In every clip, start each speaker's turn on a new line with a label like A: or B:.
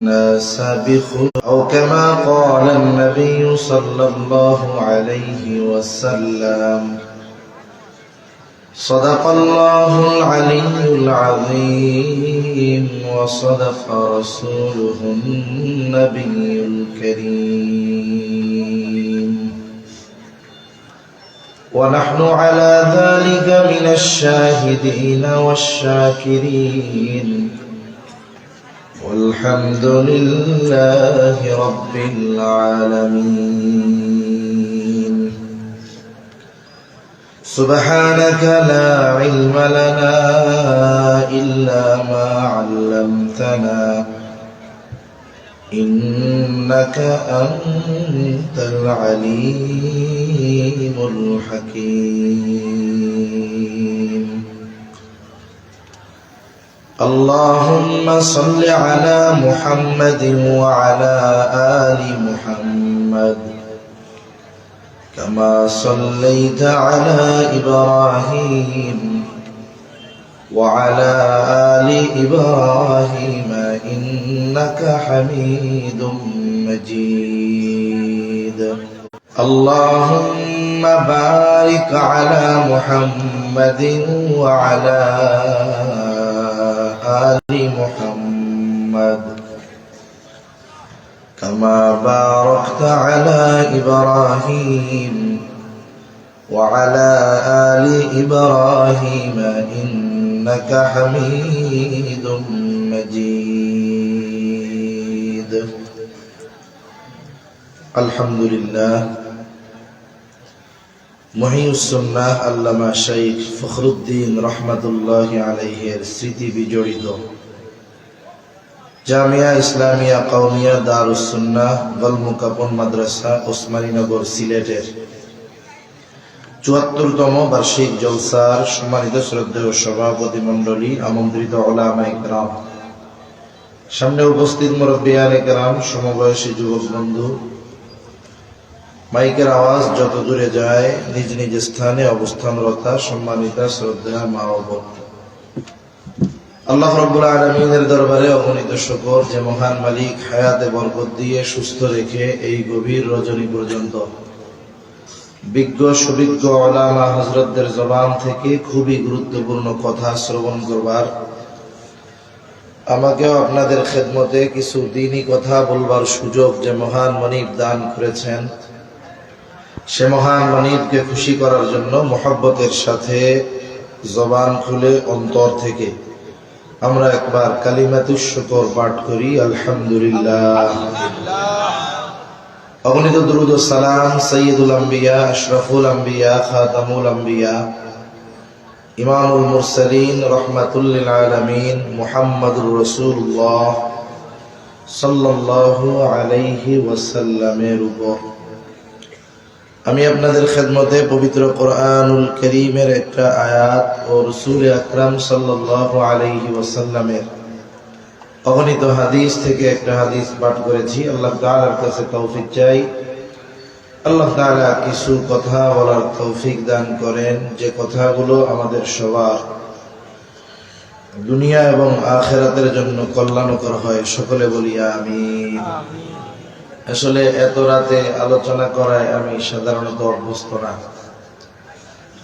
A: الناس بخلق أو كما قال النبي صلى الله عليه وسلم صدق الله العلي العظيم وصدق رسوله النبي الكريم ونحن على ذلك من الشاهدين والشاكرين والحمد لله رب العالمين سبحانك لا علم لنا إلا ما علمتنا إنك أنت العليم الحكيم اللهم صل على محمد وعلى آل محمد كما صليت على إبراهيم وعلى آل إبراهيم إنك حميد مجيد اللهم بارك على محمد وعلى آل محمد كما باركت على إبراهيم وعلى آل إبراهيم إنك حميد مجيد الحمد لله محی السنہ আল্লামা শাইখ ফখরুদ্দিন রহমাতুল্লাহি আলাইহির স্মৃতি বিজড়িত জামিয়া ইসলামিয়া কওমিয়া দারুস সুন্নাহ ওয়াল মুকাপ্পন মাদ্রাসা ওসমানীনগর সিলেটের ৭৪তম বার্ষিক জলসার সম্মানিত শ্রদ্ধেয় সভাপতি মণ্ডলী, আমন্ত্রিত উলামায়ে কেরাম, সামনে উপস্থিত মুরব্বিয়ানে কেরাম, সমবয়সী যুবক বন্ধু, মাইকের আওয়াজ যত দূরে যায় নিজ নিজ স্থানে অবস্থানরতা সম্মানিতা শ্রদ্ধা মা ও বোন, আল্লাহ রাব্বুল আলামিনের দরবারে অগণিত শুকর যে মহান মালিক হায়াতে বরকত দিয়ে সুস্থ রেখে এই গভীর রজনী পর্যন্ত বিজ্ঞ সুবিজ্ঞ উলামা হযরতদের জবান থেকে খুবই গুরুত্বপূর্ণ কথা শ্রবণ করবার, আমাকেও আপনাদের খেদমতে কিছু দ্বীনি কথা বলবার সুযোগ যে মহান মনিব দান করেছেন, সে মহান মনিবকে খুশি করার জন্য মহব্বতের সাথে জবান খুলে অন্তর থেকে আমরা একবার কালিমাতুশ শুকর পাঠ করি। আলহামদুলিল্লাহ। অগণিত দুরূদ ও সালাম সাইয়্যিদুল আম্বিয়া, আশরাফুল আম্বিয়া, খাতামুল আম্বিয়া, ইমামুল মুরসালিন, রাহমাতুল লিল আলামিন মুহাম্মাদুর রাসূলুল্লাহ সাল্লাল্লাহু আলাইহি ওয়াসাল্লামের উপর। আমি আপনাদের খেদমতে পবিত্র কোরআনুল কারীমের একটা আয়াত ও রাসূল আকরাম সাল্লাল্লাহু আলাইহি ওয়াসাল্লামের অগণিত হাদিস থেকে একটা হাদিস পাঠ করেছি। আল্লাহ তাআলার কাছে তৌফিক চাই, আল্লাহ তাআলা কিছু কথা বলার তৌফিক দান করেন যে কথাগুলো আমাদের সবার দুনিয়া এবং আখিরাতের জন্য কল্যাণকর হয়। সকলে বলি আমিন। আসলে এত রাতে আলোচনা করায় আমি সাধারণত অভ্যস্ত না,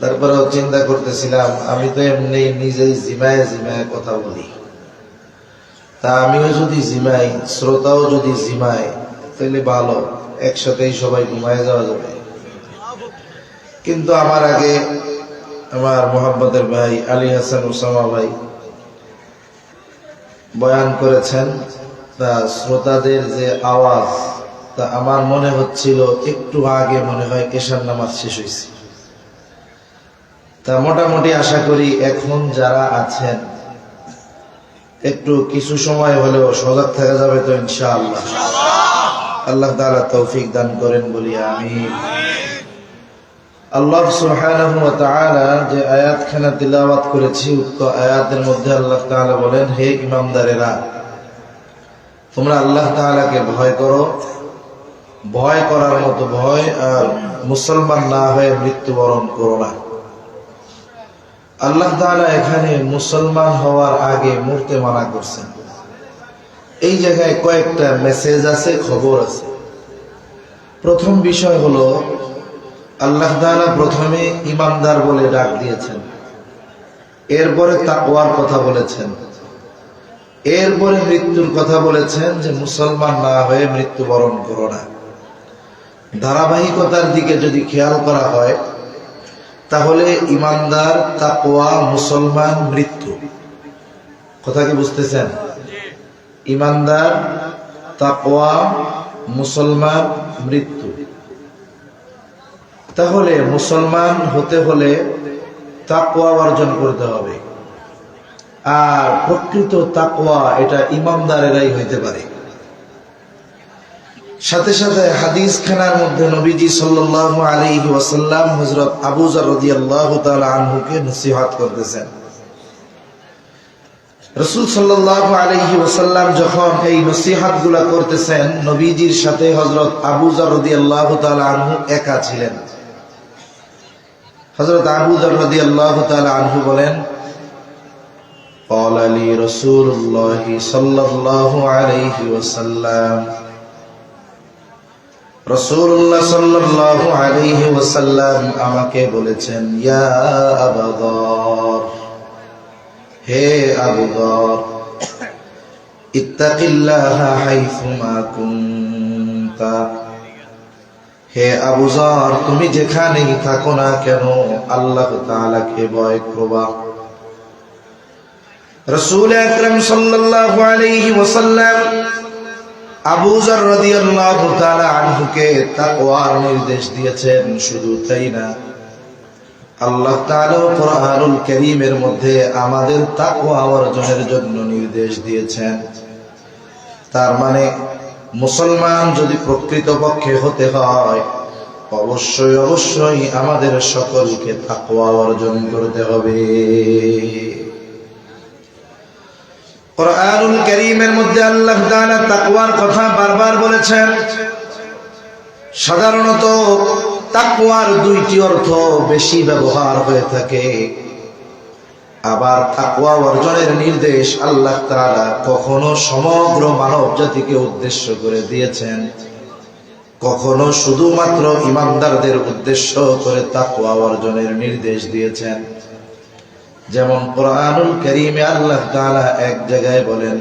A: তারপরেও চিন্তা করতেছিলাম আমি তো এমনি নিজেই জিমায় জিমায় কথা বলি, তা আমিও যদি জিমাই, শ্রোতাও যদি জিমায়, তাহলে ভালো, একসাথেই সবাই ঘুমায় যাওয়া যাবে। কিন্তু আমার আগে আমার মোহাম্মদের ভাই আলী হাসান ওসামা ভাই বয়ান করেছেন, তা শ্রোতাদের যে আওয়াজ, তা আমার মনে হচ্ছিল একটু আগে মনে হয় এশার নামাজ শেষ হয়েছে। তা মোটামুটি আশা করি এখন যারা আছেন একটু কিছু সময় হলেও সজাগ থাকা যাবে তো ইনশাআল্লাহ। আল্লাহ তাআলা তৌফিক দান করেন বলি আমিন। আল্লাহ সুবহানাহু ওয়া তাআলা যে আয়াতখানা তিলাওয়াত করেছি, উক্ত আয়াতের মধ্যে আল্লাহ তাআলা বলেন, হে ইমামদারেরা, তোমরা আল্লাহ তাআলাকে ভয় করো, ভয় করার মতো ভয়, আর মুসলমান না হয়ে মৃত্যুবরণ করো না। আল্লাহ তাআলা এখানে মুসলমান হওয়ার আগে মরতে মানা করছেন। এই জায়গায় কয়েকটা মেসেজ আছে, খবর আছে। প্রথম বিষয় হলো, আল্লাহ তাআলা প্রথমে ইমানদার বলে ডাক দিয়েছেন, এরপরে তাকওয়ার কথা বলেছেন, এরপরে মৃত্যুর কথা বলেছেন যে মুসলমান না হয়ে মৃত্যুবরণ করো না। ধারাবাহিকতার দিকে যদি খেয়াল করা হয় তাহলে ইমানদার, তাকওয়া, মুসলমান, মৃত্যু। কথা কি বুঝতেছেন? ইমানদার, তাকওয়া, মুসলমান, মৃত্যু। তাহলে মুসলমান হতে হলে তাকওয়া অর্জন করতে হবে। আর প্রকৃত তাকওয়া এটা ইমানদারেরাই হইতে পারে। সাথে সাথে হাদিস খানার মধ্যে নবীজি সাল্লাল্লাহু আলাইহি ওয়াসাল্লাম হযরত আবু যর রাদিয়াল্লাহু তাআলা আনহুকে নসিহত করতেছেন। রাসূল সাল্লাল্লাহু আলাইহি ওয়াসাল্লাম যখন এই নসিহতগুলো করতেছেন, নবীজির সাথে হযরত আবু যর রাদিয়াল্লাহু তাআলা আনহু একা ছিলেন। হযরত আবু যর রাদিয়াল্লাহু তাআলা আনহু বলেন, قال لي رسول الله صلى الله عليه وسلم রাসূলুল্লাহ সাল্লাল্লাহু আলাইহি ওয়াসাল্লাম আমাকে বলেছেন, ইয়া আবু যর, হে আবু যর, ইত্তাকিল্লাহা হাইসুমা কুনতা, হে আবু যর, তুমি যেখানেই থাকো না কেন আল্লাহ তাআলাকে ভয় করবা। রাসূল আকরাম সাল্লাল্লাহু আলাইহি ওয়াসাল্লাম আবু যর রাদিয়াল্লাহু তাআলা আনহুকে তাকওয়ার নির্দেশ দিয়েছেন। শুধু তাই না, আল্লাহ তাআলা কোরআনুল কারীমের মধ্যে আমাদের তাকওয়া অর্জনের জন্য নির্দেশ দিয়েছেন। তার মানে মুসলমান যদি প্রকৃতপক্ষে হতে হয়, অবশ্যই অবশ্যই আমাদের সকলকে তাকওয়া অর্জন করতে হবে। কোরআনুল কারীমের মধ্যে আল্লাহ তাআলা তাকওয়ার কথা বারবার বলেছেন। সাধারণত তাকওয়ার দুইটি অর্থ বেশি ব্যবহার হয়ে থাকে। আবার তাকওয়া অর্জনের নির্দেশ আল্লাহ তাআলা কখনো সমগ্র মানব জাতিকে উদ্দেশ্য করে দিয়েছেন, কখনো শুধুমাত্র ঈমানদারদের উদ্দেশ্য করে তাকওয়া অর্জনের নির্দেশ দিয়েছেন। যেমন কোরআনুল কারীমে আল্লাহ তাআলা এক জায়গায় বলেন,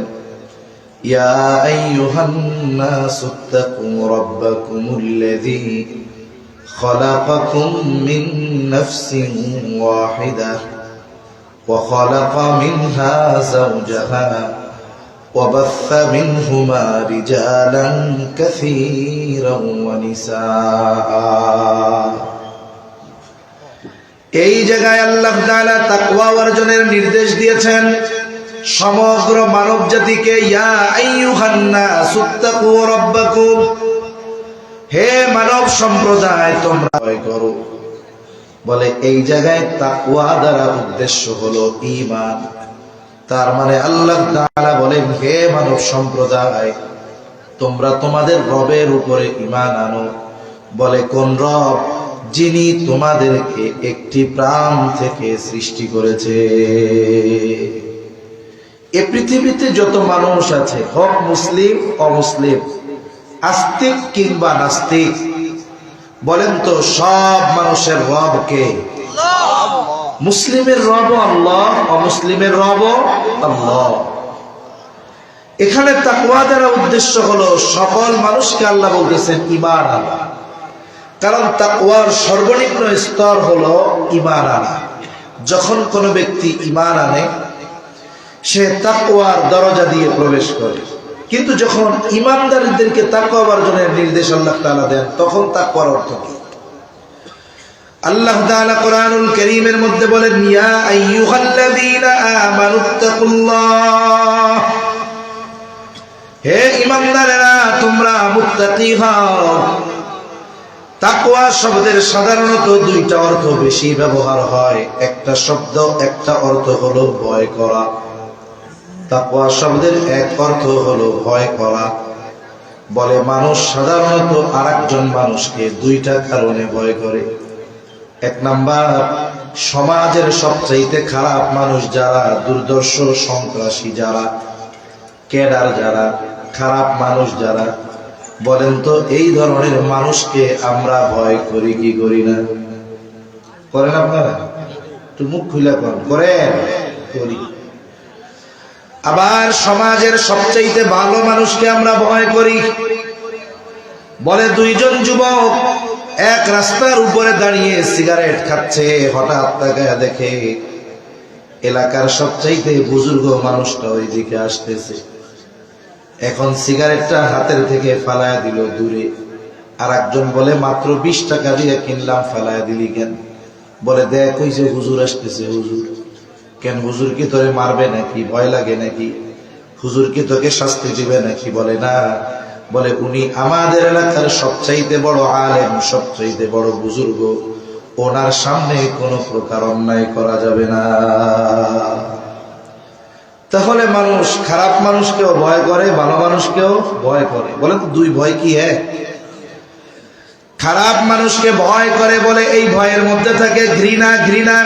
A: ইয়া আইয়ুহান নাসুত্তাকু রাব্বাকুমুল্লাযী খালাকাকুম মিন নাফসিন ওয়াহিদাহ ওয়া খালাকা মিনহা যাওজাহা ওয়া বাসসা মিনহুমা রিজালান কাসীরান ওয়া নিসাআ। এই জায়গায় আল্লাহ তাআলা তাকওয়া অর্জনের নির্দেশ দিয়েছেন সমগ্র মানব জাতিকে। ইয়া আইয়ুহান নাসুত্তাকু রাব্বাকুম, হে মানব সম্প্রদায় তোমরা ভয় করো। বলে এই জায়গায় তাকওয়া দ্বারা উদ্দেশ্য হলো ঈমান। তার মানে আল্লাহ তাআলা বলেন, হে মানব সম্প্রদায় তোমরা তোমাদের রবের উপরে ঈমান আনো। বলে কোন রব? যিনি তোমাদেরকে একটি প্রাণ থেকে সৃষ্টি করেছে। এ পৃথিবীতে যত মানুষ আছে, হোক মুসলিম অমুসলিম, আস্তিক কিংবা নাস্তিক, বলেন তো সব মানুষের রব কে? মুসলিমের রব আল্লাহ, অমুসলিমের রব আল্লাহ। এখানে তাকওয়া দ্বারা উদ্দেশ্য হলো সকল মানুষকে আল্লাহ বলতেছেন ঈমান আনা। কারণ তাকওয়ার সর্বনিম্ন স্তর হলো ঈমান আনা। যখন কোনো ব্যক্তি ঈমান আনে সে তাকওয়ার দরজা দিয়ে প্রবেশ করে। কিন্তু যখন ঈমানদারদেরকে তাকওয়া অর্জনের নির্দেশ আল্লাহ তাআলা দেন, তখন তাকওয়ার অর্থ কি? আল্লাহ তাআলা কোরআনুল কারীমের মধ্যে বলেন, ইয়া আইয়ুহাল্লাযীনা আমানুত্তাকুল্লাহ, হে ঈমানদারেরা তোমরা মুত্তাকী হও। তাকওয়া শব্দের সাধারণত দুইটা অর্থ বেশি ব্যবহার হয়। একটা শব্দ, একটা অর্থ হলো ভয় করা। তাকওয়া শব্দের এক অর্থ হলো ভয় করা। বলে মানুষ সাধারণত আরেকজন মানুষকে দুইটা কারণে ভয় করে। এক নাম্বার, সমাজের সবচাইতে খারাপ মানুষ যারা, দুর্দর্শ সন্ত্রাসী যারা, ক্যাডার যারা, খারাপ মানুষ যারা, বলেন তো এই ধরনের মানুষকে আমরা ভয় করি কি করি না? করেন আপনারা? একটু মুখ খুলে করেন? করি। আবার সমাজের সবচাইতে ভালো মানুষকে আমরা ভয় করি। বলে দুইজন যুবক এক রাস্তার উপরে দাঁড়িয়ে সিগারেট খাচ্ছে, হঠাৎ তাকায়া দেখে এলাকার সবচাইতে বুজুর্গ মানুষটা ওই দিকে আসতেছে। এখন সিগারেটটা হাতের থেকে ফালায়া দিল দূরে। আর একজন বলে মাত্র 20 টাকা দিয়ে কিনলাম, ফালায়া দিলি কেন? বলে দেখ ওই যে হুজুর আসতেছে। হুজুর কেন? হুজুর কি তোরে মারবে নাকি? ভয় লাগে নাকি? হুজুর কি তোকে শাস্তি দিবে নাকি? বলে না। বলে উনি আমাদের এলাকার সবচাইতে বড় আলেম, সবচাইতে বড় বুজুর্গ, ওনার সামনে কোনো প্রকার অন্যায় করা যাবে না। তাহলে মানুষ খারাপ মানুষকেও ভয় করে, ভালো মানুষকেও ভয় করে। বলে তো দুই ভয় কি এক? খারাপ মানুষকে ভয় করে বলে এই ভয়ের মধ্যে থাকে ঘৃণা, ঘৃণা।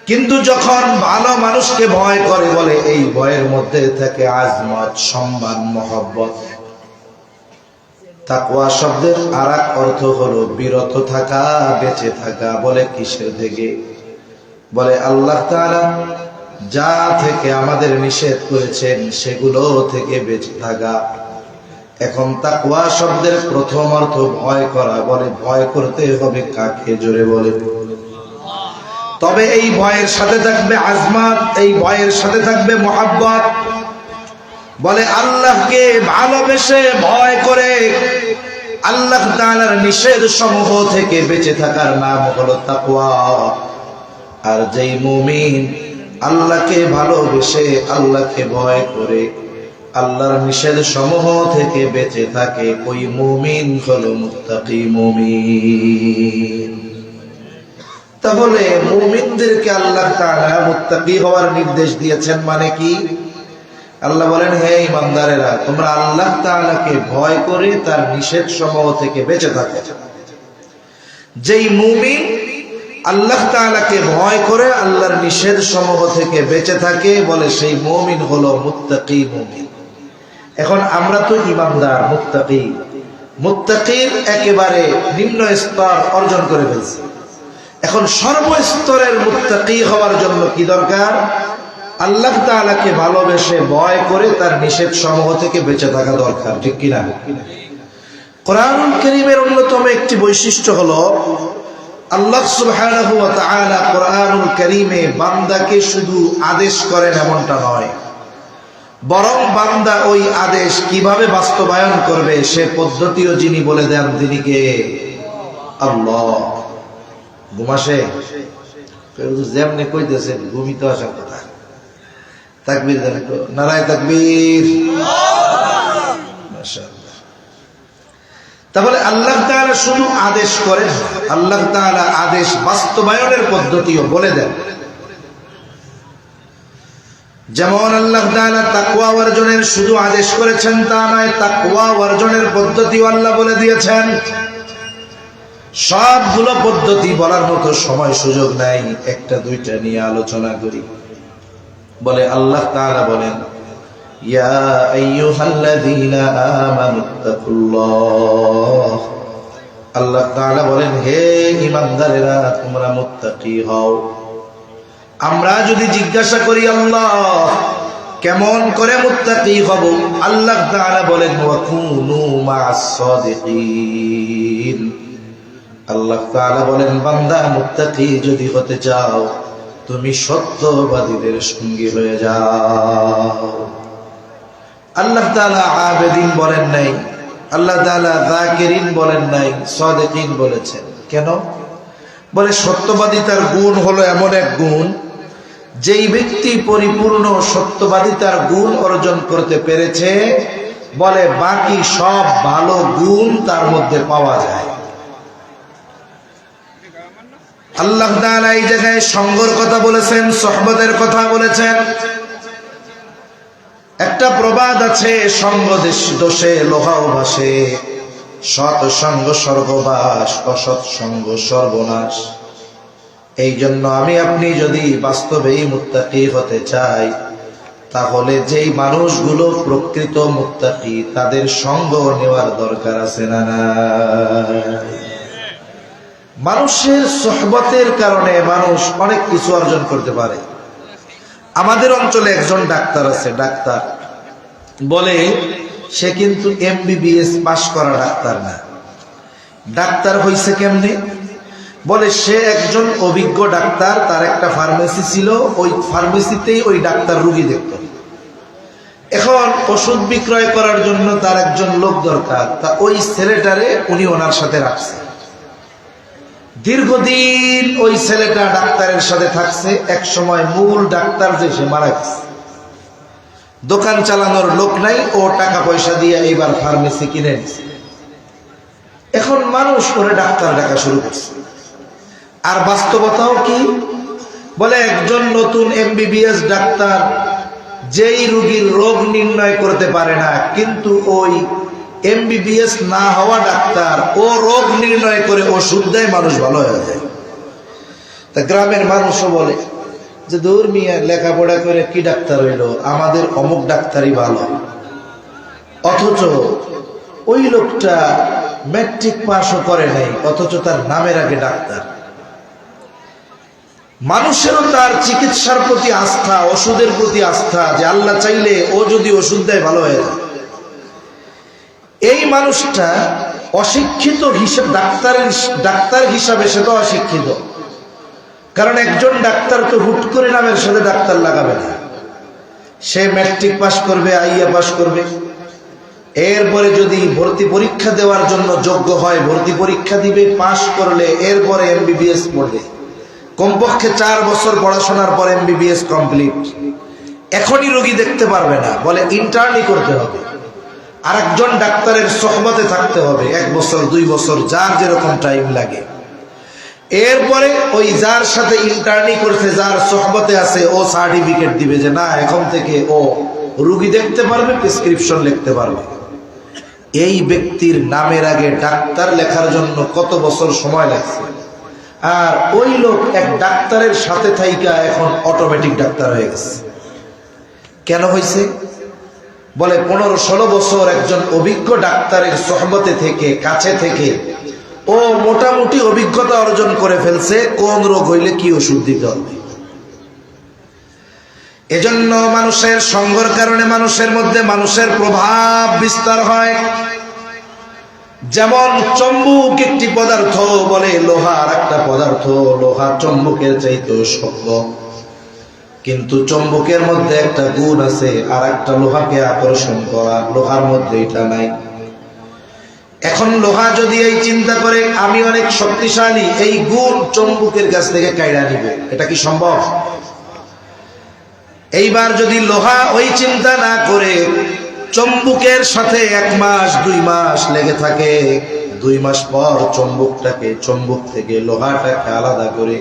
A: কিন্তু যখন ভালো মানুষকে ভয় করে বলে এই ভয়ের মধ্যে থাকে আজমত, সম্মান, মহব্বত। তাকওয়া শব্দের আরেক অর্থ হলো বিরত থাকা, বেঁচে থাকা। বলে কিসের থেকে? বলে আল্লাহ তাআলা যা থেকে আমাদের নিষেধ করেছেন সেগুলো থেকে বেঁচে থাকা। এখন তাকওয়া শব্দের প্রথম অর্থ ভয় করা। বলে ভয় করতে হবে কাকে? জোরে বলে। তবে এই ভয়ের সাথে থাকবে আজমত, এই ভয়ের সাথে থাকবে মহব্বত। বলে আল্লাহকে ভালোবেসে ভয় করে আল্লাহ তাআলার নিষেধ সমূহ থেকে বেঁচে থাকার নাম হলো তাকওয়া। আর যেই মুমিন আল্লাহকে ভালোবেসে আল্লাহকে ভয় করে আল্লাহর নিষেধ সমূহ থেকে বেঁচে থাকে, ওই মুমিন হলো মুত্তাকি মুমিন। তাহলে মুমিনদেরকে আল্লাহ তাআলা মুত্তাকি হওয়ার নির্দেশ দিয়েছেন। মানে কি? আল্লাহ বলেন, হে ইমানদারেরা, তোমরা আল্লাহ তাআলাকে ভয় করে তার নিষেধ সমূহ থেকে বেঁচে থাকো। যেই মুমিন আল্লাহ তাআলাকে ভয় করে আল্লাহর নিষেধ সমূহ থেকে বেঁচে থাকে, বলে সেই মুমিন হলো মুত্তাকি মুমিন। এখন আমরা তো ইমানদার, মুত্তাকি। মুত্তাকির একেবারে নিম্ন স্তর অর্জন করে ফেলছি। এখন সর্বস্তরের মুত্তাকি হওয়ার জন্য কি দরকার? আল্লাহ তাআলাকে ভালোবেসে ভয় করে তার নিষেধ সমূহ থেকে বেঁচে থাকা দরকার। ঠিক কিনা? কোরআনুল কারীমের অন্যতম একটি বৈশিষ্ট্য হলো আল্লাহ সুবহানাহু ওয়া তাআলা কোরআনুল কারীমে বান্দাকে শুধু আদেশ করেন এমনটা নয়, বরং বান্দা ওই আদেশ কিভাবে বাস্তবায়ন করবে সে পদ্ধতিও যিনি বলে দেন তিনি কে? আল্লাহ। ঘুমাসে যেমনি কইতেছেন ঘুমিতে আসার কথা। তাকবীর দেন, নারায়ে তাকবীর। মাশাআল্লাহ। তাহলে আল্লাহ তাআলা শুধু আদেশ করেন, আল্লাহ তাআলা আদেশ বাস্তবায়নের পদ্ধতিও বলে দেন। যেমন আল্লাহ তাআলা তাকওয়া অর্জনের শুধু আদেশ করেছেন তা নয়, তাকওয়া অর্জনের পদ্ধতিও আল্লাহ বলে দিয়েছেন। সবগুলো পদ্ধতি বলার মতো সময় সুযোগ নাই, একটা দুইটা নিয়ে আলোচনা করি। বলে আল্লাহ তাআলা বলেন, ইয়া আইয়ুহাল্লাযীনা আমানুত্তাকুল্লাহ। আল্লাহ তাআলা বলেন, হে ঈমানদারেরা, তোমরা মুত্তাকি হও। আমরা যদি জিজ্ঞাসা করি আল্লাহ কেমন করে মুত্তাকি হব, আল্লাহ তাআলা বলেন, ওয়া কুনু মা'আস সাদিকিন। আল্লাহ তাআলা বলেন, বান্দা মুত্তাকি যদি হতে চাও তুমি সত্যবাদীদের সঙ্গী হয়ে যাও। আল্লাহ তাআলা আবেদিন বলেন নাই, আল্লাহ তাআলা যাকিরিন বলেন নাই, সাদিকিন বলেছেন। কেন? বলে সত্যবাদিতার গুণ হলো এমন এক গুণ, যেই ব্যক্তি পরিপূর্ণ সত্যবাদিতার গুণ অর্জন করতে পেরেছে, বলে বাকি সব ভালো গুণ তার মধ্যে পাওয়া যায়। আল্লাহ তাআলা এই জায়গায় সঙ্গের কথা বলেছেন, সোহবতের কথা বলেছেন। একটা প্রবাদ আছে, সঙ্গ দোষে লোহাও ভাসে, সৎ সঙ্গ স্বর্গবাস, অসৎ সঙ্গ সর্বনাশ। এই জন্য আমি আপনি যদি বাস্তবেই মুত্তাকি হতে চাই, তাহলে যেই মানুষগুলো প্রকৃত মুত্তাকি তাদের সঙ্গ নেওয়ার দরকার আছে না নাই? মানুষের সোহবতের কারণে মানুষ অনেক কিছু অর্জন করতে পারে। আমাদের অঞ্চলে একজন ডাক্তার আছে, ডাক্তার বলে সে কিন্তু MBBS পাশ করা ডাক্তার না। ডাক্তার হইছে কেমনে? বলে সে একজন অভিজ্ঞ ডাক্তার, তার একটা ফার্মেসি ছিল, ওই ফার্মেসিতেই ওই ডাক্তার রুগী দেখত। এখন ওষুধ বিক্রয় করার জন্য তার একজন লোক দরকার, তা ওই ছেলেটারে উনি ওনার সাথে রাখছে। দীর্ঘদিন ওই ছেলেটা ডাক্তারের সাথে থাকছে। এক সময় মূল ডাক্তার যে সে মারা গেছে, দোকান চালানোর লোক নাই, ও টাকা পয়সা দিয়ে এইবার ফার্মেসি কিনে নিছে। এখন মানুষ ওরে ডাক্তার ডাকা শুরু করছে। আর বাস্তবতাও কি? বলে একজন নতুন MBBS ডাক্তার যেই রোগীর রোগ নির্ণয় করতে পারে না, কিন্তু ওই MBBS না হওয়া ডাক্তার ও রোগ নির্ণয় করে ওষুধ দেয়, মানুষ ভালো হয়ে যায়। তা গ্রামের মানুষও বলে যে দূর মিয়া, লেখাপড়া করে কি ডাক্তার হইল, আমাদের অমুক ডাক্তারই ভালো। অথচ ওই লোকটা ম্যাট্রিক পাসও করে নাই, অথচ তার নামের আগে ডাক্তার। মানুষেরও তার চিকিৎসার প্রতি আস্থা, ওষুধের প্রতি আস্থা, যে আল্লাহ চাইলে ও যদি ওষুধ দেয় ভালো হয়ে যায়। এই মানুষটা অশিক্ষিত হিসেবে ডাক্তার হিসাবে সে তো অশিক্ষিত, কারণ একজন ডাক্তার তো হুট করে নামের সাথে ডাক্তার লাগাবে না। সে ম্যাট্রিক পাস করবে, আইএ পাস করবে, এরপরে যদি ভর্তি পরীক্ষা দেওয়ার জন্য যোগ্য হয় ভর্তি পরীক্ষা দিবে, পাস করলে এরপরে MBBS পড়বে। কমপক্ষে 4 বছর পড়াশোনার পর MBBS কমপ্লিট। এখনই রোগী দেখতে পারবে না, বলে ইন্টার্নি করতে হবে, আর একজন ডাক্তারের সোহবতে থাকতে হবে 1 বছর 2 বছর, যার যেরকম টাইম লাগে। এরপরে ওই যার সাথে ইন্টার্নি করছে, যার সোহবতে আছে, ও সার্টিফিকেট দিবে যে না, এখন থেকে ও রোগী দেখতে পারবে, প্রেসক্রিপশন লিখতে পারবে। এই ব্যক্তির নামের আগে ডাক্তার লেখার জন্য কত বছর সময় লাগছে, আর ওই লোক এক ডাক্তারের সাথে থাইকা এখন অটোমেটিক ডাক্তার হয়ে গেছে। কেন হয়েছে? বলে 15-16 বছর একজন অভিজ্ঞ ডাক্তারের সোহবতে থেকে, কাছে থেকে ও মোটামুটি অভিজ্ঞতা অর্জন করে ফেলছে কোন রোগ হইলে কি ওষুধ দিতে হবে। এজন্য মানুষের সঙ্গের কারণে মানুষের মধ্যে মানুষের প্রভাব বিস্তার হয়। যেমন চম্বুক একটি পদার্থ, বলে লোহার একটা পদার্থ, লোহা চম্বুকের চাইতেও শক্ত, কিন্তু চম্বুকের মধ্যে একটা গুণ আছে, আর একটা লোহাকে আকর্ষণ করা, লোহার মধ্যে এটা নাই। এখন লোহা যদি এই চিন্তা করে আমি অনেক শক্তিশালী, এই গুণ চম্বুকের কাছ থেকে কাইড়া নিব, এটা কি সম্ভব? এইবার যদি লোহা ওই চিন্তা না করে চম্বুকের সাথে 1 মাস 2 মাস লেগে থাকে, 2 মাস পর চম্বুক থেকে লোহাটাকে আলাদা করে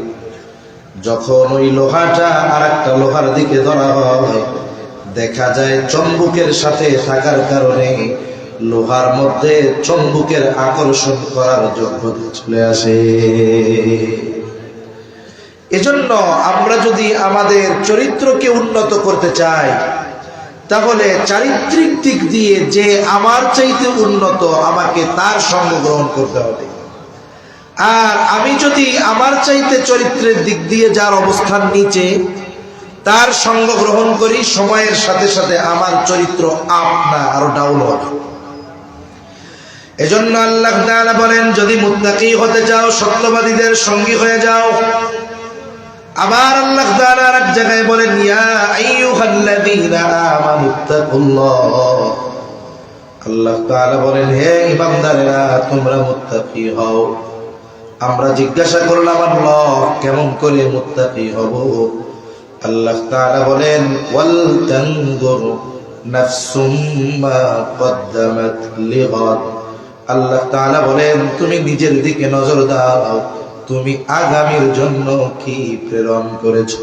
A: যখন ওই লোহাটা আর একটা লোহার দিকে ধরা হয়, দেখা যায় চম্বুকের সাথে থাকার কারণে লোহার মধ্যে চম্বুকের আকর্ষণ করার যোগ্যতা চলে আসে। এজন্য আমরা যদি আমাদের চরিত্রকে উন্নত করতে চাই, তাহলে চারিত্রিক দিক দিয়ে যে আমার চাইতে উন্নত, আমাকে তার সঙ্গ গ্রহণ করতে হবে। আর আমি যদি আমার চাইতে চরিত্রের দিক দিয়ে যার অবস্থান নিচে, তার সঙ্গ গ্রহণ করি, সময়ের সাথে সাথে আমার চরিত্র আপ না আরো ডাউন হবে। এজন্য আল্লাহ তাআলা বলেন, যদি মুত্তাকি হতে চাও সত্যবাদীদের সঙ্গী হয়ে যাও। আবার আল্লাহ তাআলা এক জায়গায় বলেন, ইয়া আইয়ুহাল্লাযীনা আমানুত্তাকুল্লাহ। আল্লাহ তাআলা বলেন, হে ঈমানদারেরা, তোমরা মুত্তাকি হও। আমরা জিজ্ঞাসা করলাম, আল্লাহ কেমন করে মুত্তাকি হব? আল্লাহ তাআলা বলেন, ওয়াল তানজুর নাফসুম মা কদ্দামাত লিগাদ। আল্লাহ তাআলা বলেন, তুমি নিজের দিকে নজর দাও, তুমি আগামীর জন্য কি প্রেরণ করেছ।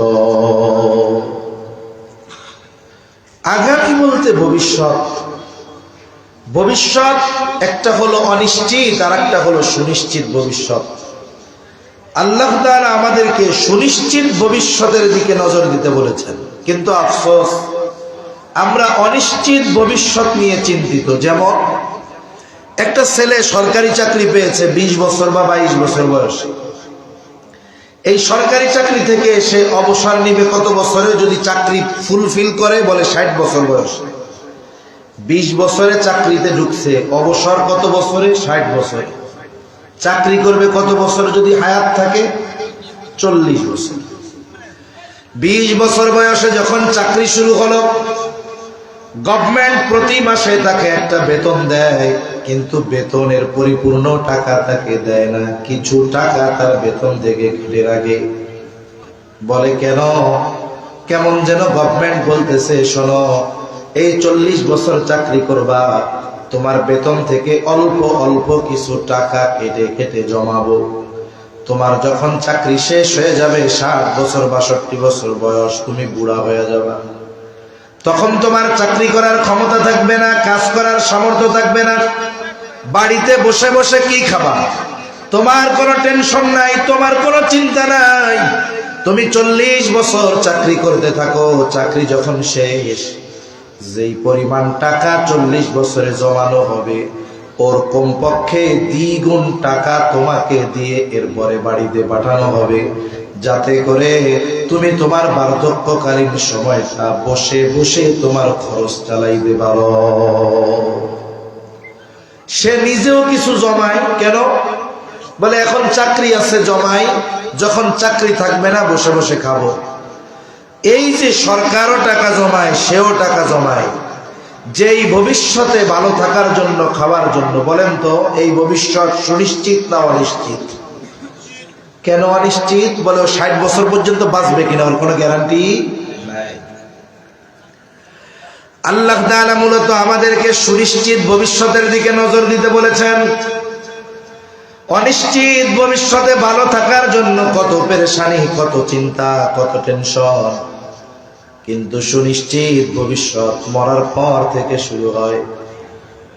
A: আগামী বলতে ভবিষ্যৎ। ভবিষ্যৎ একটা হলো অনিশ্চিত, আর একটা হলো সুনিশ্চিত ভবিষ্যৎ। আল্লাহ তাআলা আমাদেরকে সুনিশ্চিত ভবিষ্যতের দিকে নজর দিতে বলেছেন, কিন্তু আফসোস আমরা অনিশ্চিত ভবিষ্যৎ নিয়ে চিন্তিত। যেমন একটা ছেলে সরকারি চাকরি পেয়েছে 20 বছর বা 22 বছর বয়সে। এই সরকারি চাকরি থেকে সে অবসর নিবে কত বছরে? যদি চাকরি ফুলফিল করে বলে 60 বছর বয়সে। 20 বছরে চাকরিতে ঢুকছে, অবসর কত বছরে? 60 বছরে। চাকরি করবে কত বছর যদি হায়াত থাকে? 40 বছর। 20 বছর বয়সে যখন চাকরি শুরু হলো, গভর্নমেন্ট প্রতি মাসে তাকে একটা বেতন দেয়, কিন্তু বেতনের পরিপূর্ণ টাকা তাকে দেয় না, কিছু টাকা তার বেতন থেকে কেটে রাখে। বলে কেন? কেমন যেন গভর্নমেন্ট বলতেছে, শোনো, এই 40 বছর চাকরি করবা, তোমার বেতন থেকে অল্প অল্প কিছু টাকা কেটে কেটে জমাবো। তোমার যখন চাকরি শেষ হয়ে যাবে, 60 বছর 62 বছর বয়স, তুমি বুড়া হয়ে যাবা, তখন তোমার চাকরি করার ক্ষমতা থাকবে না, কাজ করার সামর্থ্য থাকবে না। বাড়িতে বসে বসে কি খাবা? তোমার কোনো টেনশন নাই, তোমার কোনো চিন্তা নাই। তুমি 40 বছর চাকরি করতে থাকো। চাকরি যখন শেষ, যেই পরিমাণ টাকা 40 বছরে জমানো হবে, ওর কমপক্ষে দ্বিগুণ টাকা তোমাকে দিয়ে এরপরে বাড়িতে পাঠানো হবে, যাতে করে তুমি তোমার বার্ধক্যকালীন সময়টা বসে বসে তোমার খরচ চালাইতে পারো। সে নিজেও কিছু জমায়। কেন? বলে এখন চাকরি আছে, জমাই, যখন চাকরি থাকবে না বসে বসে খাবো। এই যে সরকারও টাকা জমায়, সেও টাকা জমায়, যেই ভবিষ্যতে ভালো থাকার জন্য, খাওয়ার জন্য। বলেন তো, এই ভবিষ্যৎ সুনিশ্চিত না অনিশ্চিত? কেন অনিশ্চিত? বলে ও 60 বছর পর্যন্ত বাঁচবে কিনা ওর কোনো গ্যারান্টি নাই। আল্লাহ তাআলা মূলত আমাদেরকে সুনিশ্চিত ভবিষ্যতের দিকে নজর দিতে বলেছেন। অনিশ্চিত ভবিষ্যতে ভালো থাকার জন্য কত পেরেশানি, কত চিন্তা, কত টেনশন, কিন্তু সুনিশ্চিত ভবিষ্যৎ মরার পর থেকে শুরু হয়।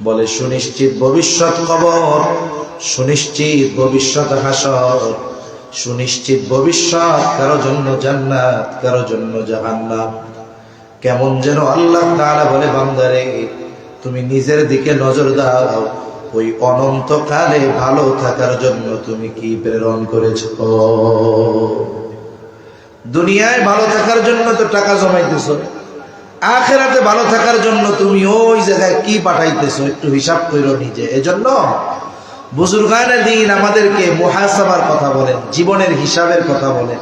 A: বলে সুনিশ্চিত ভবিষ্যৎ কবর, সুনিশ্চিত ভবিষ্যৎ হাসর, সুনিশ্চিত ভবিষ্যৎ কারো জন্য জান্নাত, কারো জন্য জাহান্নাম। কেমন যেন আল্লাহ তাআলা বলে, বান্দারে তুমি নিজের দিকে নজর দাও, ওই অনন্তকালে ভালো থাকার জন্য তুমি কি প্রেরণ করেছো? দুনিয়ায় ভালো থাকার জন্য তো টাকা জমাইতেছো, আখিরাতে ভালো থাকার জন্য তুমি ওই জায়গায় কি পাঠাইতেছো একটু হিসাব করো নিজে। এজন্য বুজুর্গানে দ্বীন আমাদেরকে মুহাসাবার কথা বলেন, জীবনের হিসাবের কথা বলেন।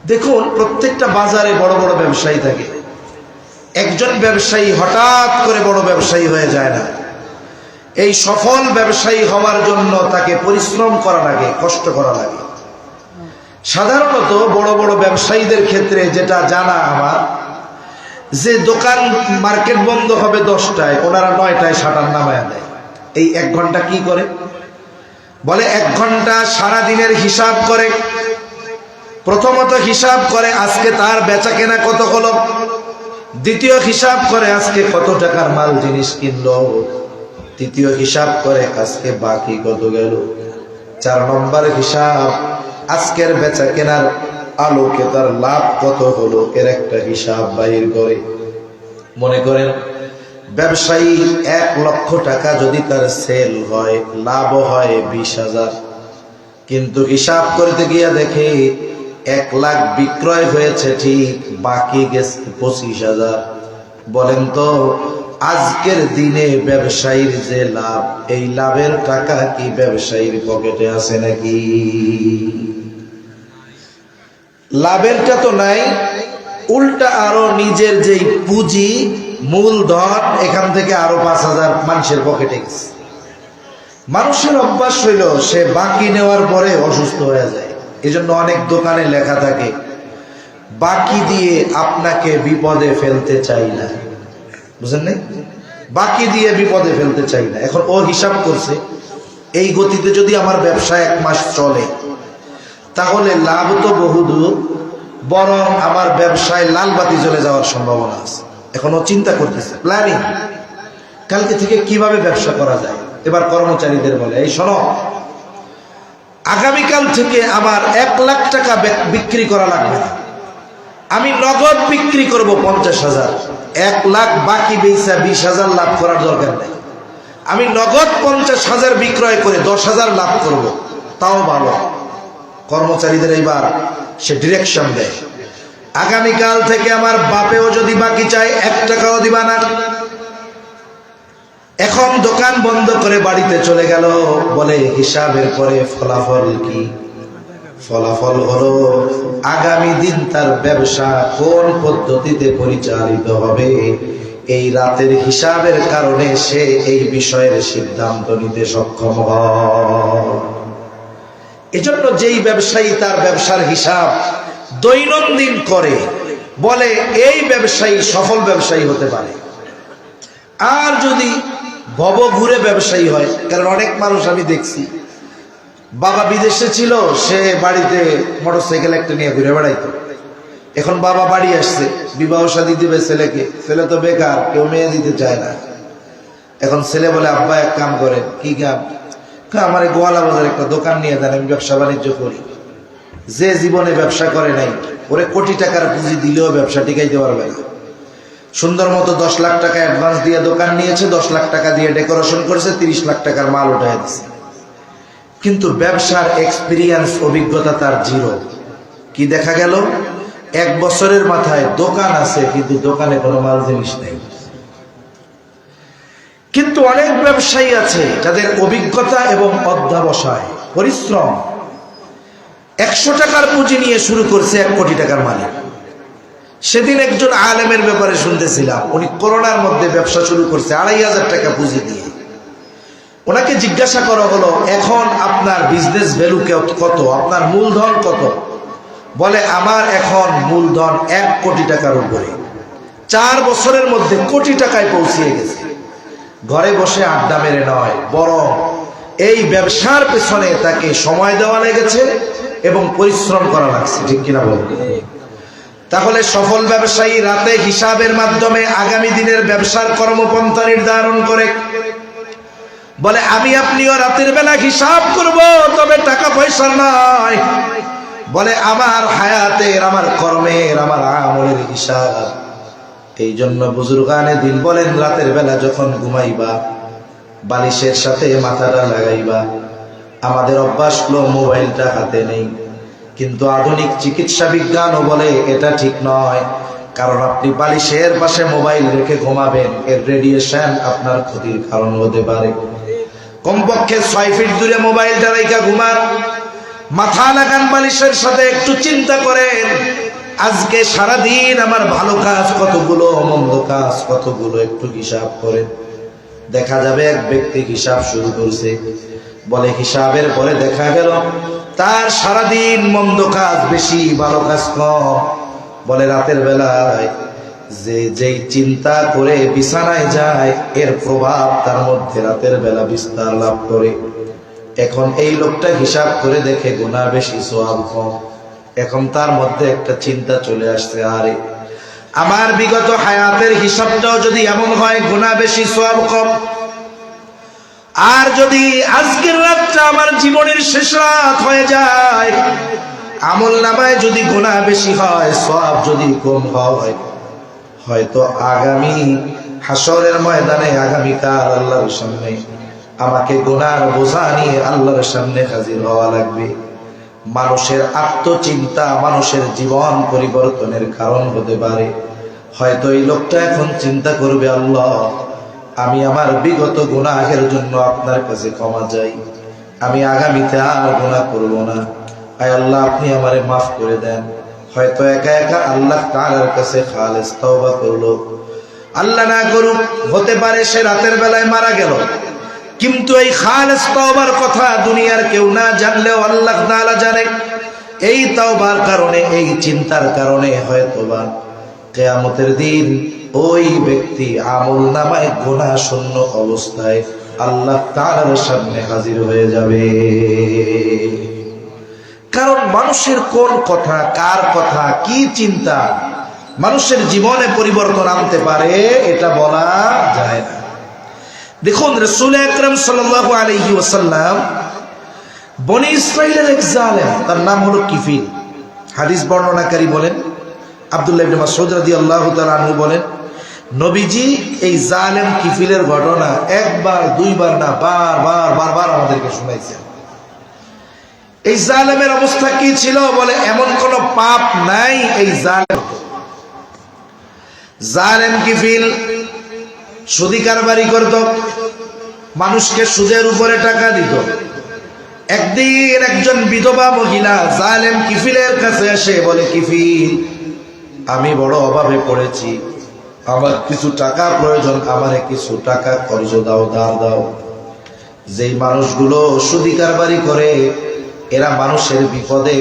A: দেখুন, প্রত্যেকটা বাজারে বড় বড় ব্যবসায়ী থাকে। একজন ব্যবসায়ী হঠাৎ করে বড় ব্যবসায়ী হয়ে যায় না। এই সফল ব্যবসায়ী হওয়ার জন্য তাকে পরিশ্রম করা লাগে, কষ্ট করা লাগে। সাধারণত বড় বড় ব্যবসায়ীদের ক্ষেত্রে যেটা জানা আমার, যে দোকান মার্কেট বন্ধ হবে 10টায়, ওনারা 9টায় শাটার নামায় দেয়। এই 1 ঘন্টা কি করে? বলে 1 ঘন্টা সারা দিনের হিসাব করে। প্রথমত হিসাব করে আজকে তার বেচা কেনা কত হলো, দ্বিতীয় হিসাব করে আজকে কত টাকার মাল জিনিস কিনলো, তৃতীয় হিসাব করে আজকে বাকি কত গেল, 4 নম্বর হিসাব আজকের বেচা কেনার আলোকে তার লাভ কত হলো, এর একটা হিসাব বাহির করে। মনে করেন ব্যবসায়ী 1 লক্ষ টাকা যদি তার সেল হয়, লাভ হয় 20,000, কিন্তু হিসাব করতে গিয়ে দেখে 1 লাখ বিক্রয় হয়েছে ঠিক, বাকি গেছে 25,000। বলেন তো আজকের দিনে ব্যবসায়ীর যে লাভ, এই লাভের টাকা কি ব্যবসায়ীর পকেটে আছে নাকি? লাভেরটা তো নাই, উল্টা আরো নিজের যেই পুঁজি মূলধন, এখান থেকে আরো 5,000 মানুষের পকেটে গেছে। মানুষের অভ্যাস হইল সে বাকি নেওয়ার পরে অসুস্থ হয়ে যায়। এজন্য অনেক দোকানে লেখা থাকে, বাকি দিয়ে আপনাকে বিপদে ফেলতে চাই না। বুঝেন নাই? বাকি দিয়ে বিপদে ফেলতে চাই না। এখন ও হিসাব করছে, এই গতিতে যদি আমার ব্যবসা 1 মাস চলে, তাহলে লাভ তো বহুদূর, বরং আমার ব্যবসায় লাল বাতি জ্বলে যাওয়ার সম্ভাবনা আছে। এখন ও চিন্তা করতেছে, প্ল্যানিং, কালকে থেকে কিভাবে ব্যবসা করা যায়। এবার কর্মচারীদের বলে, এই শোনো, আগামীকাল থেকে আমার 1 লাখ টাকা বিক্রি করা লাগবে না, আমি নগদ বিক্রি করব 50,000, 1 লাখ বাকি বেচা 20,000 লাভ করার দরকার নেই। আমি নগদ 50,000 বিক্রয় করে 10,000 লাভ করব, তাও ভালো। কর্মচারীদের এইবার সে ডিরেকশন দেয়, আগামীকাল থেকে আমার বাপেও যদি বাকি চাই 1 টাকাও দিবা না। এখন দোকান বন্ধ করে বাড়িতে চলে গেল, বলে হিসাবের পরে ফলাফল কি? ফলাফল হলো আগামী দিন তার ব্যবসা কোন পদ্ধতিতে পরিচালিত হবে, এই রাতের হিসাবের কারণে সে এই বিষয়ের সিদ্ধান্ত নিতে সক্ষম হয়। এজন্য যেই ব্যবসায়ী তার ব্যবসার হিসাব দৈনন্দিন করে, বলে এই ব্যবসায়ী সফল ব্যবসায়ী হতে পারে। আর যদি ভবঘুরে ব্যবসায়ী হয়, কারণ অনেক মানুষ আমি দেখছি বাবা বিদেশে ছিল, সে বাড়িতে মোটরসাইকেল একটা নিয়ে ঘুরে বেড়াইতো। এখন বাবা বাড়ি আসছে, বিবাহ শাদী দিবে ছেলেকে, ছেলে তো বেকার, কেউ মেয়ে দিতে চায় না। এখন ছেলে বলে, আব্বা এক কাম করেন। কি কাম? আমার এই গোয়ালা বাজার একটা দোকান নিয়ে দেন, আমি ব্যবসা বাণিজ্য করি। যে জীবনে ব্যবসা করে নাই, ওরে কোটি টাকার পুঁজি দিলেও ব্যবসা টিকাইতে পারবে না। সুন্দর মতো 10 লাখ টাকা অ্যাডভান্স দিয়ে দোকান নিয়েছে, 10 লাখ টাকা দিয়ে ডেকোরেশন করেছে, 30 লাখ টাকার মাল উঠাই দিচ্ছে, কিন্তু ব্যবসার এক্সপিরিয়েন্স অভিজ্ঞতা তার জিরো। কি দেখা গেল? 1 বছরের মাথায় দোকান আছে, কিন্তু দোকানে কোনো মাল জিনিস নেই। কিন্তু অনেক ব্যবসায়ী আছে যাদের অভিজ্ঞতা এবং অধ্যবসায়, পরিশ্রম, 100 টাকার পুঁজি নিয়ে শুরু করছে 1 কোটি টাকার মালিক। সেদিন একজন আলেমের ব্যাপারে শুনতেছিলাম, উনি করোনার মধ্যে ব্যবসা শুরু করছে 2,500 টাকা পুঁজি দিয়ে। ওনাকে জিজ্ঞাসা করা হলো, এখন আপনার বিজনেস ভ্যালু কত, আপনার মূলধন কত? বলে, আমার এখন মূলধন 1 কোটি টাকার উপরে। 4 বছরের মধ্যে কোটি টাকায় পৌঁছিয়ে গেছে। ঘরে বসে আড্ডা মেরে নয়, বরং এই ব্যবসার পেছনে তাকে সময় দেওয়া লেগেছে এবং পরিশ্রম করা লাগছে। ঠিক কিনা বলুন? তাহলে সফল ব্যবসায়ী রাতে হিসাবের মাধ্যমে আগামী দিনের ব্যবসার কর্মপন্থা নির্ধারণ করে। বলে, আমি আপনিও রাতের বেলা হিসাব করব, তবে টাকা পয়সা নয়। বলে, আমার হায়াতের, আমার কর্মের, আমার আমলের হিসাব। এই জন্য বুজুর্গানে দিন বলেন, রাতের বেলা যখন ঘুমাইবা বালিশের সাথে মাথাটা লাগাইবা। আমাদের অভ্যাস হলো মোবাইলটা হাতে নেই, কিন্তু আধুনিক চিকিৎসা বিজ্ঞানও বলে এটা ঠিক নয়। কারণ আপনি বালিশের পাশে মোবাইল রেখে ঘুমাবেন, এর রেডিয়েশন আপনার ক্ষতির কারণ হতে পারে। কমপক্ষে 6 ফিট দূরে মোবাইলটা রেখে ঘুমান, মাথা লাগান বালিশের সাথে। একটু চিন্তা করেন, আজকে সারাদিন আমার ভালো কাজ কতগুলো, মন্দ কাজ কতগুলো, একটু হিসাব করেন। দেখা যাবে এক ব্যক্তি হিসাব শুরু করছে, বলে হিসাবের পরে দেখা গেল তার সারাদিন মন্দ কাজ বেশি, ভালো কাজ কম। বলে, রাতের বেলায় যেই চিন্তা করে বিছানায় যায়, এর প্রভাব তার মধ্যে রাতের বেলা বিস্তার লাভ করে। এখন এই লোকটা হিসাব করে দেখে গুনাহ বেশি, সওয়াব কম। এখন তার মধ্যে একটা চিন্তা চলে আসছে, আরে আমার বিগত হায়াতের হিসাবটাও যদি এমন হয়, গুনাহ বেশি সওয়াব কম, আর যদি আজকের রাতটা আমার জীবনের শেষ রাত হয়ে যায়, আমল নামায় যদি গুনাহ বেশি হয়, সওয়াব যদি কম হয়, হয়তো আগামী হাসরের ময়দানে, আগামীকাল আল্লাহর সামনে আমাকে গুনার বোঝা নিয়ে আল্লাহর সামনে হাজির হওয়া লাগবে। মানুষের আত্মচিন্তা মানুষের জীবন পরিবর্তনের কারণ হতে পারে। হয়তো এই লোকটা এখন চিন্তা করবে, আল্লাহ, আমি আমার বিগত গুনাহের জন্য আপনার কাছে ক্ষমা চাই, আমি আগামীতে আর গুনাহ করব না। আয় আল্লাহ, আপনি আমারে মাফ করে দেন। হয়তো একা একা আল্লাহ তাআলার কাছে খালেস তওবা করলো। আল্লাহ না করুক, হতে পারে সে রাতের বেলায় মারা গেল, কিন্তু এই খালেস তওবার কথা দুনিয়ার কেউ না জানলেও আল্লাহ তাআলা জানে। এই তওবার কারণে, এই চিন্তার কারণে হয়তোবা কিয়ামতের দিন ওই ব্যক্তি আমল নামায় গুনাহ শূন্য অবস্থায় আল্লাহ তাআলার সামনে হাজির হয়ে যাবে। কারণ মানুষের কোন কথা, কার কথা, কি চিন্তা মানুষের জীবনে পরিবর্তন আনতে পারে, এটা বলা যায় না। দেখুন, রাসূল আকরাম সাল্লাল্লাহু আলাইহি ওয়াসাল্লাম বনি ইসরাইলের এক জালেম, তার নাম হলো কিফিল। হাদিস বর্ণনাকারী বলেন, আব্দুল্লাহ ইবনে মাসউদ রাদিয়াল্লাহু তাআলা আনহু বলেন, নবীজি এই জালেম কিফিলের ঘটনা একবার দুইবার না বারবার আমাদেরকে শুনাইছেন। এই জালেমের অবস্থা কি ছিল? বলে এমন কোন পাপ নাই এই জালেম কিফিল সুদি কারবারি করত, মানুষকে সুদের উপরে টাকা দিত। একদিন একজন বিধবা মহিলা জালেম কিফিলের কাছে এসে বলে, কিফিল, আমি বড় অভাবে পড়েছি, আমার কিছু টাকা প্রয়োজন, আমারে কিছু টাকা কর্জ দাও, ধার দাও। যেই মানুষগুলো সুদি কারবারি করে এরা মানুষের বিপদে